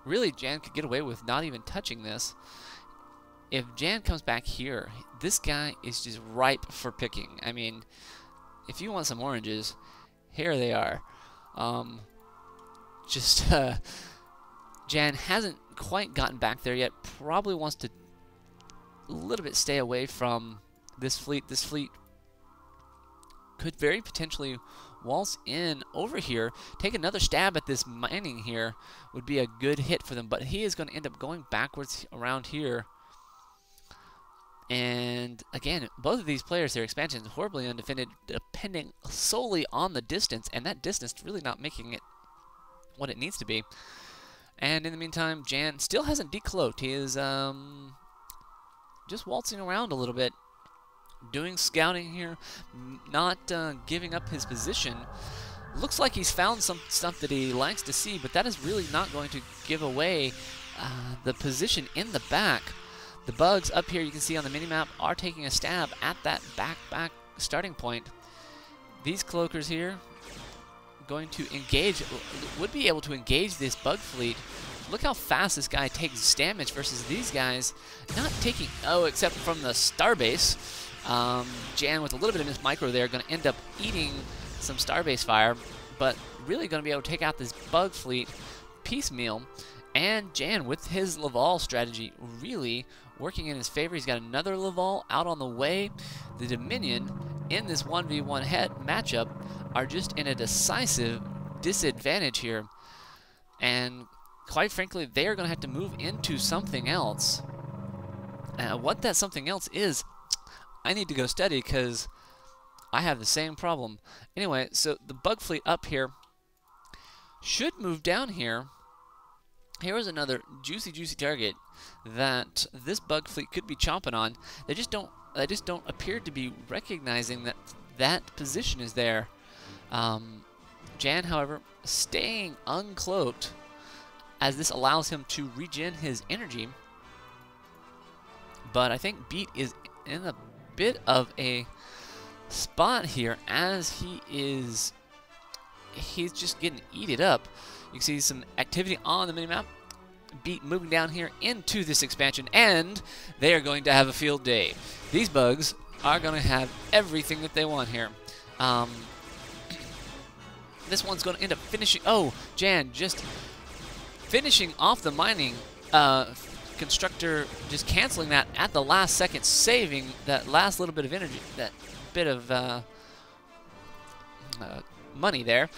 really Jan could get away with not even touching this. If Jan comes back here, this guy is just ripe for picking. I mean, if you want some oranges, here they are. Jan hasn't quite gotten back there yet. Probably wants to a little bit stay away from this fleet. This fleet could very potentially waltz in over here, take another stab at this mining here. Would be a good hit for them, but he is going to end up going backwards around here. And again, both of these players, their expansions horribly undefended, depending solely on the distance, and that distance really not making it what it needs to be. And in the meantime, Jan still hasn't decloaked. He is just waltzing around a little bit, doing scouting here, not giving up his position. Looks like he's found some stuff that he likes to see, but that is really not going to give away the position in the back. The bugs up here you can see on the minimap are taking a stab at that back starting point. These cloakers here going to engage, would be able to engage this bug fleet. Look how fast this guy takes damage versus these guys not taking, except from the starbase. Jan with a little bit of his micro there going to end up eating some starbase fire, but really going to be able to take out this bug fleet piecemeal. And Jan with his Laval strategy really working in his favor. He's got another Laval out on the way. The Dominion in this 1v1 matchup are just in a decisive disadvantage here. And quite frankly, they are going to have to move into something else. What that something else is, I need to go study because I have the same problem. Anyway, so the bug fleet up here should move down here. Here is another juicy target that this bug fleet could be chomping on. They just don't appear to be recognizing that that position is there. Jan, however, staying uncloaked as this allows him to regen his energy. But I think Beat is in a bit of a spot here as he's just getting eaten up. You can see some activity on the minimap. Beat moving down here into this expansion, and they are going to have a field day. These bugs are going to have everything that they want here. This one's going to end up finishing. Oh, Jan just finishing off the mining constructor, just canceling that at the last second, saving that last little bit of energy, that bit of money there.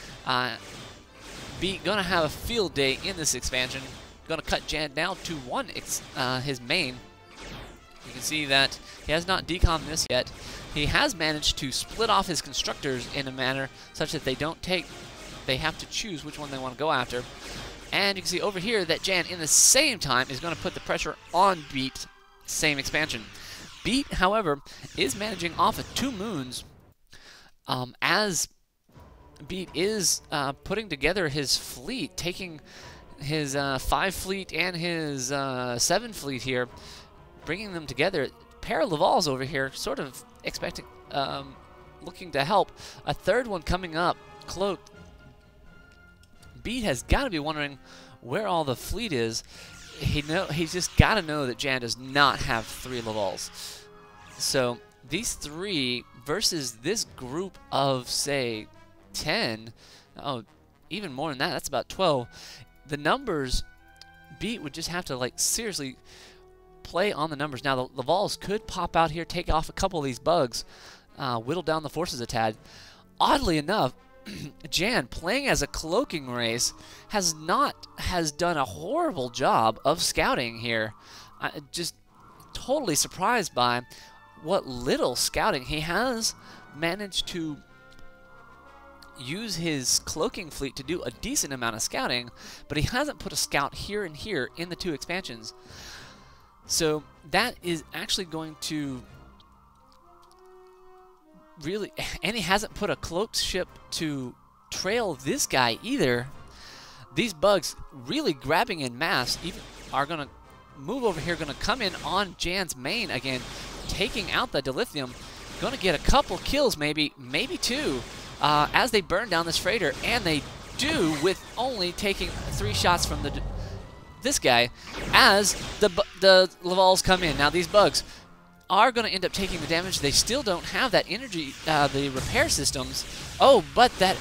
Beat gonna have a field day in this expansion. Gonna cut Jan down to one his main. You can see that he has not decommed this yet. He has managed to split off his constructors in a manner such that they have to choose which one they want to go after. And you can see over here that Jan, in the same time, is going to put the pressure on Beat, same expansion. Beat, however, is managing off of 2 moons as Beat is putting together his fleet, taking his 5 fleet and his 7 fleet here, bringing them together. Pair of Lavals over here, sort of expecting, looking to help. A third one coming up, cloaked. Beat has got to be wondering where all the fleet is. He's just got to know that Jan does not have 3 Lavals. So these 3 versus this group of, say, 10, even more than that, that's about 12. The numbers, Beat would just have to, like, seriously play on the numbers. Now, the Lavals could pop out here, take off a couple of these bugs, whittle down the forces a tad. Oddly enough, Jan, playing as a cloaking race, has done a horrible job of scouting here. Just totally surprised by what little scouting he has managed to use his cloaking fleet to do a decent amount of scouting, but he hasn't put a scout here and here in the 2 expansions. So that is actually going to really, and he hasn't put a cloaked ship to trail this guy either. These bugs really grabbing in mass even are going to move over here, going to come in on Jan's main again, taking out the dilithium. Going to get a couple kills, maybe 2, as they burn down this freighter, and they do with only taking 3 shots from the this guy as the Lavals come in. Now these bugs are going to end up taking the damage. They still don't have that energy, the repair systems. Oh, but that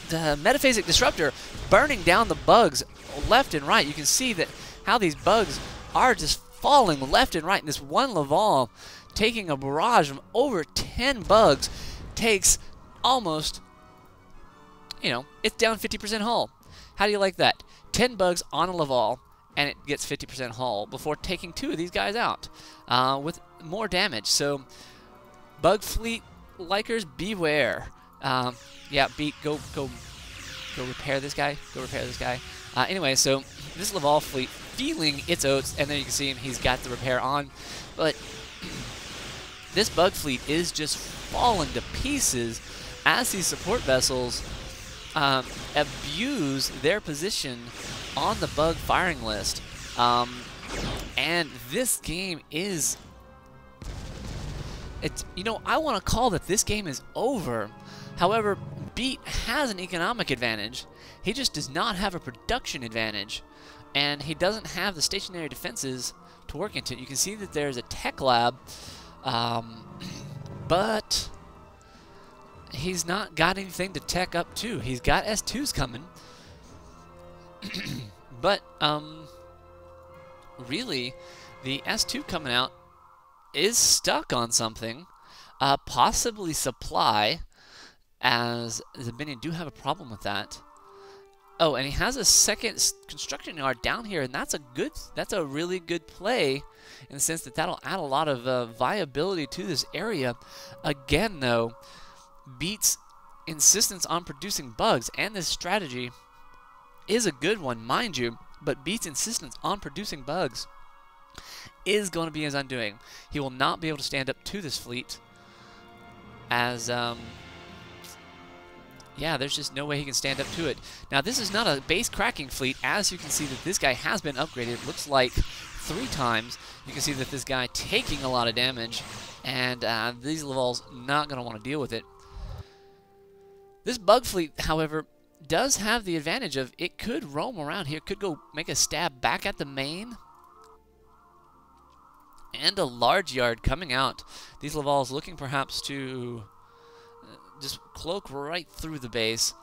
the Metaphasic Disruptor burning down the bugs left and right. You can see that how these bugs are just falling left and right. And this one Laval taking a barrage of over 10 bugs takes almost, you know, it's down 50% hull. How do you like that? 10 bugs on a Laval, and it gets 50% hull before taking 2 of these guys out with more damage. So, bug fleet likers, beware. Yeah, Beat, go repair this guy. Go repair this guy. Anyway, so this Laval fleet feeling its oats, and there you can see him. He's got the repair on, but this bug fleet is just falling to pieces as these support vessels abuse their position on the bug firing list. And this game is, you know, I want to call that this game is over. However, Beat has an economic advantage. He just does not have a production advantage, and he doesn't have the stationary defenses to work into. You can see that there's a tech lab, but he's not got anything to tech up to. He's got S2s coming, but really, the S2 coming out is stuck on something, possibly supply, as the Minion do have a problem with that. Oh, and he has a second construction yard down here, and that's a really good play in the sense that that'll add a lot of viability to this area. Again, though, Beat's insistence on producing bugs, and this strategy is a good one, mind you, but Beat's insistence on producing bugs is going to be his undoing. He will not be able to stand up to this fleet, as yeah, there's just no way he can stand up to it. Now, this is not a base cracking fleet. As you can see that this guy has been upgraded, looks like 3 times. You can see that this guy taking a lot of damage, and these Lavals not going to want to deal with it. This bug fleet, however, does have the advantage of it could roam around here, could go make a stab back at the main, and a large yard coming out. These Lavals looking perhaps to just cloak right through the base.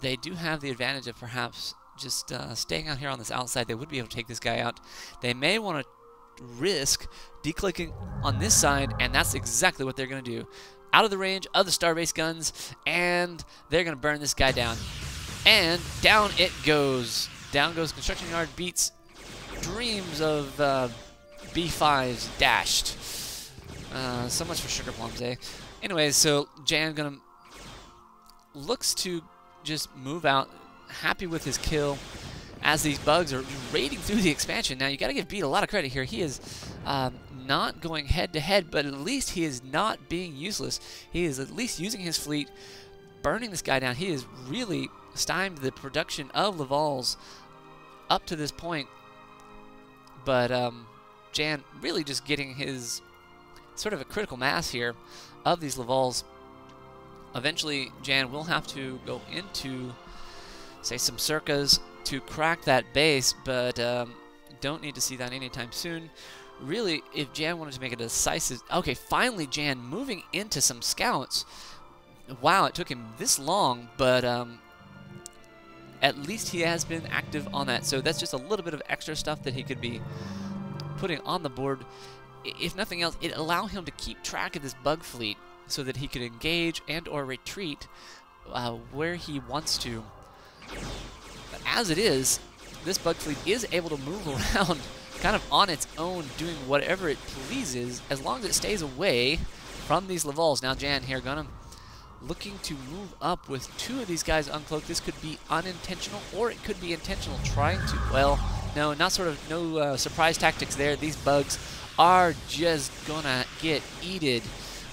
They do have the advantage of perhaps just staying out here on this outside. They would be able to take this guy out. They may want to risk declicking on this side, and that's exactly what they're going to do. Out of the range of the Starbase guns, and they're going to burn this guy down. And down it goes. Down goes construction yard. Beats dreams of B5s dashed. So much for sugar plums, eh? Anyways, so Jan looks to just move out, happy with his kill, as these bugs are raiding through the expansion. Now, you got to give Beat a lot of credit here. He is not going head-to-head, but at least he is not being useless. He is at least using his fleet, burning this guy down. He has really stymied the production of Lavals up to this point. But Jan really just getting his sort of a critical mass here of these Lavals. Eventually, Jan will have to go into, say, some circas to crack that base, but don't need to see that anytime soon. Really, if Jan wanted to make a decisive... Okay, finally Jan moving into some scouts. Wow, it took him this long, but at least he has been active on that. So that's just a little bit of extra stuff that he could be putting on the board. If nothing else, it allowed him to keep track of this bug fleet so that he could engage and or retreat where he wants to. But as it is, this bug fleet is able to move around kind of on its own, doing whatever it pleases, as long as it stays away from these Lavals. Now Jan here looking to move up with 2 of these guys uncloaked. This could be unintentional, or it could be intentional, trying to, well, no, not sort of, no surprise tactics there. These bugs are just gonna get eated.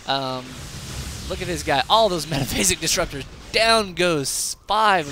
Look at this guy. All those Metaphasic Disruptors. Down goes 5